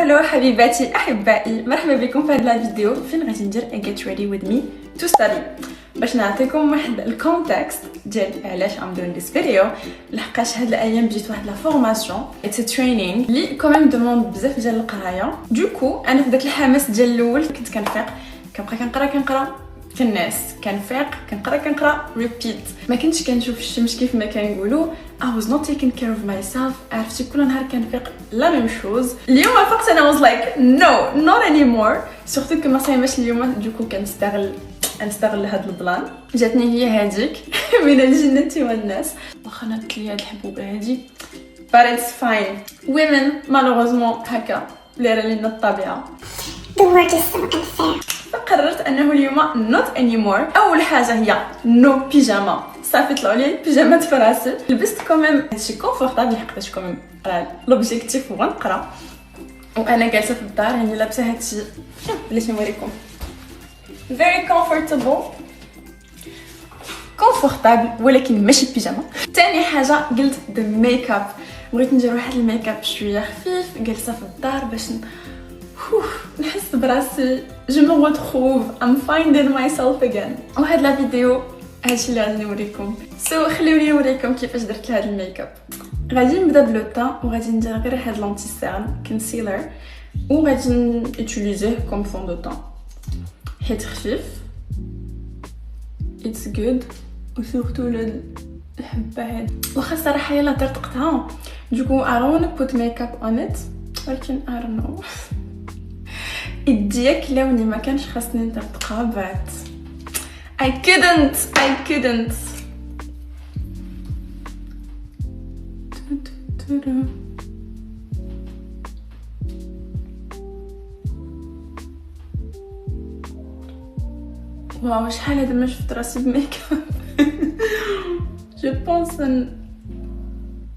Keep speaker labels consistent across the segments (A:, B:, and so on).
A: هلو حبيباتي احبائي، مرحبا بكم في هذا الفيديو فين غادي ندير get ready with me to study باش نعطيكم واحد الكونتكست ديال علاش ام دوين ذيس فيديو. لحقاش هاد الايام بديت واحد لا فورماسيون اتس ترينينغ لي كوميم دوموند بزاف ديال القرايه. دوكو انا في داك الحماس ديال الاول كنت كنفيق كنبقى كنقرا كناس كنفيق كنقرا ريبيت، ما كنتش كنشوف الشمس كيف ما كنقولوا. I was not taking care of myself. عرفتي كل نهار كنفيق لا ميم شوز. اليوم فقت انا was like no not anymore. سورتو كما صايماش اليوم دوكو كنستغل هاد البلان. جاتني هي هذيك من الجنة والناس. واخا انا قلت لي هاد الحبوبه هادي but it's fine. women malheureusement هكا اللي راه لينا الطبيعه.
B: The world is so unfair.
A: فقررت انه اليوم not anymore. اول حاجه هي no بيجاما. صافي طلعوا لي البيجامات في راسي. لبست كوميم هادشي كونفورطابل حقاش كوميم لوبجيكتيف هو نقرا وانا جالسه في الدار، يعني لابسه هادشي بلاش نوريكم very comfortable ولكن ماشي بيجاما. تاني حاجه قلت the makeup. بغيت ندير واحد الميك اب شويه خفيف، جالسه في الدار باش نحس براسي جو مو ريتروف ام فايندين ماي سيلف اجين. وهاد لا فيديو هادشي اللي غادي نوريكم. خليوني نوريكم كيفاش درت لهاد الميك اب. غادي نبدا بلو تان وغادي ندير غير هاد لونتي سيرن كونسيلر وغادي نوتيليزيه كوم فون دو تان حيت خفيف اتس جود. وسورتو الحبه هادي واخا الصراحه يلا طرطقتها دوكو I don't wanna put makeup on it ولكن I don't know اديك لوني ما كانش خاصني نطرطقها بعد I couldn't. واو شحال هذا ما شفت راسي بميك اب. Je pense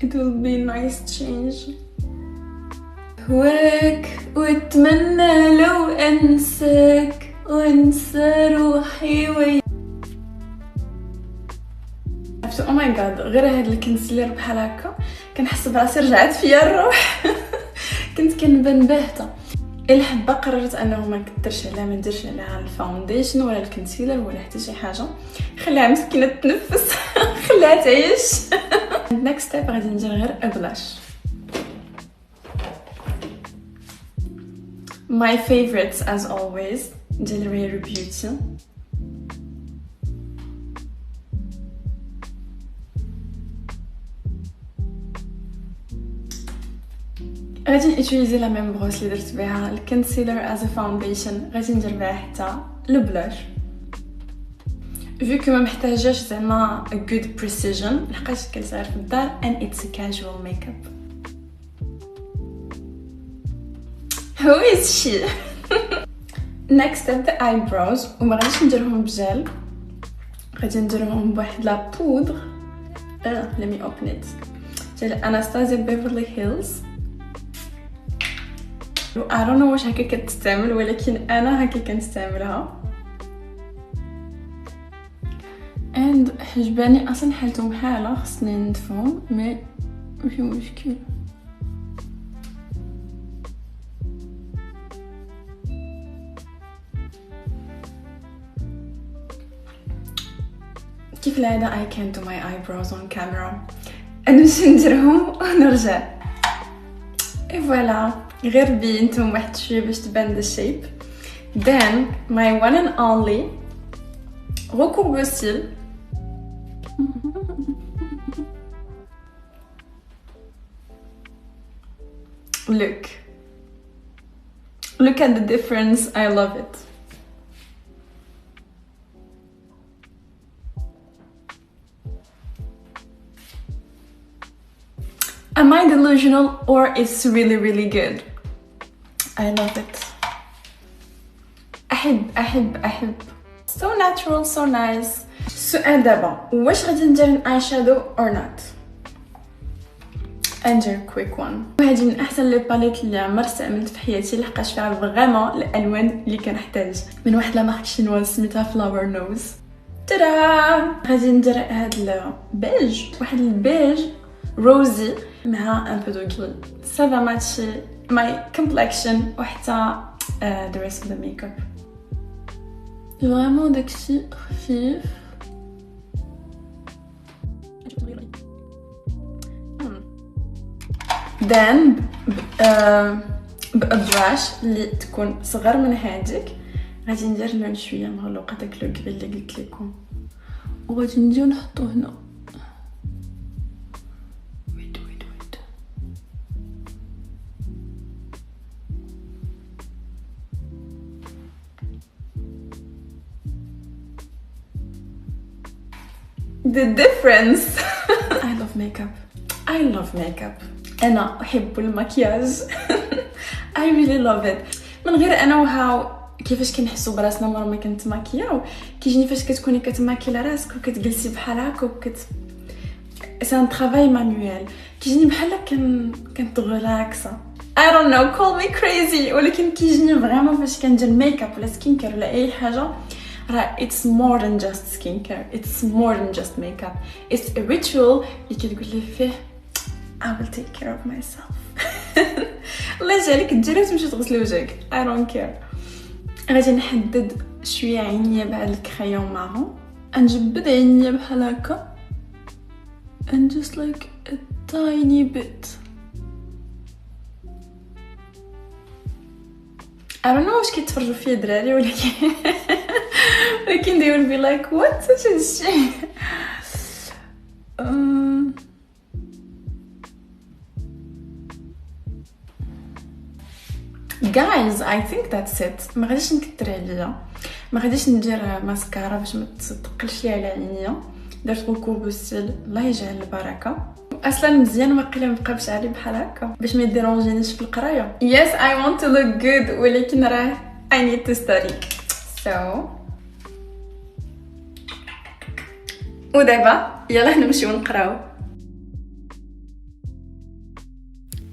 A: it will be a nice change. هواك واتمنى لو انساك وانسى روحي او ماي جاد. غير هاد الكونسيلر بحال هكا كنحس براسي رجعت فيا الروح. كنت كنبان باهته. الحبه قررت انه ما نديرش عليها، ما نديرش عليها الفاونديشن ولا الكونسيلر ولا حتى شي حاجه. خليها مسكينه تنفس خليها تعيش. next step غادي ندير غير بلاش. my favorites as always ديال رير بيوتي. غادي نيتيليزي لا ميم بروس اللي درت بها الكونسيلر از فاونديشن. غادي ندير بها حتى البلاش فيو كو ما محتاجاش زعما a good precision لحقاش كنسير في الدار and it's a casual makeup. who is she. next step the eyebrows. وما غاديش نديرهم بجل، غادي نديرهم بواحد لا بودر let me open it ديال اناستازيا بيفرلي هيلز. I don't know واش هكا كتستعمل ولكن انا هكا كنستعملها and حجباني اصلا حالتهم حاله خصني ندفهم مي ماشي مشكل. كيف العاده I can't do my eyebrows on camera. انا نمشي نديرهم ونرجع اي فوالا. غير بينتهم واحد شويه باش تبان ذا شيب. then my one and only recourbe-cils. look at the difference. I love it. Am I delusional or it's really good? I love it. أحب so natural so nice. السؤال دابا واش غادي ندير اي شادو or not. انجر كويك وان. وهذه من احسن لي باليت اللي عمرت استعملت في حياتي، لحقاش فيها فريمون الالوان اللي كنحتاج، من واحد لا مارك شينواز سميتها فلاور نوز. ترا غادي ندير هاد البيج، واحد البيج روزي مع ان بو دو غري، سافا ماتشي ماي كومبلكشن وحتى the rest of the makeup. فريمون داكشي خفيف. then بأبراش اللي تكون صغر من هاديك غادي ندير لون شويه مغلوقه، داك لو غري اللي قلت لكم، وغادي نجيو نحطو هنا. ويت the difference. I love makeup. انا احب المكياج. I really love it. من غير انا وهاو كيفاش كنحسوا براسنا مره ما كنتماكياو، كيجيني فاش كتكوني كتماكي راسك وكتجلسي بحال هكا سان طرافاي مانويل، كيجيني بحال كنتغلاكسا. I don't know, call me crazy، ولكن كيجيني فريمون فاش كندير ميك اب ولا سكين كير ولا اي حاجه، راه it's more than just skincare, it's more than just makeup, it's a ritual اللي كتقول لي فيه I will take care of myself. الله يجعلك تجري وتمشي تغسلي وجهك. I don't care. غادي نحدد شويه عينيا بهاد الكريون مارون، نجبد عينيا بحال هكا and just like a tiny bit. I don't know واش كيتفرجوا فيا دراري ولكن they will be like what such a shit. guys I think that's it. ما غاديش نكثر عليا، ما غاديش ندير ماسكارا باش ما تثقلش لي على عينيا. درت كوكو ستيل الله يجعل البركه. اصلا مزيان واقيلا نبقى بشعري بحال هكا باش ما يديرونجينيش في القرايه. yes I want to look good ولكن راه I need to study. so ودابا يلا نمشيو نقراو.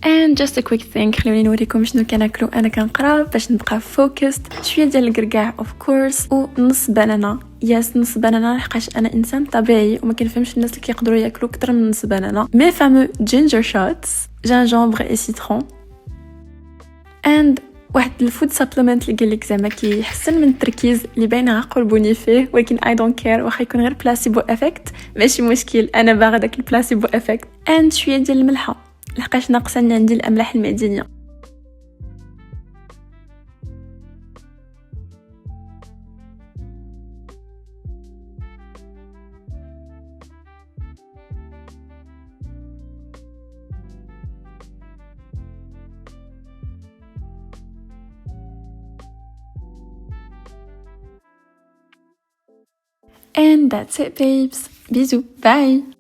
A: and just a quick thing، خليوني نوريكم شنو كناكلو انا كنقرا باش نبقى focused. شويه ديال القرقاع اوف كورس ونص بنانه. ياس نص بنانه لحقاش انا انسان طبيعي وما كنفهمش الناس اللي كيقدروا ياكلوا اكثر من نص بنانه. مي فامو جينجر شوتس جينجومبر اي سيترون. and واحد الفود سبلمنت اللي قال لك زعما كيحسن من التركيز اللي باينه قربوني فيه، ولكن اي دونت كير واخا يكون غير بلاسيبو افكت ماشي مشكل، انا باغا داك البلاسيبو افكت. and شويه ديال الملحه لحقاش ناقصني عندي الاملاح المعدنيه. and that's it babes. bisous, bye.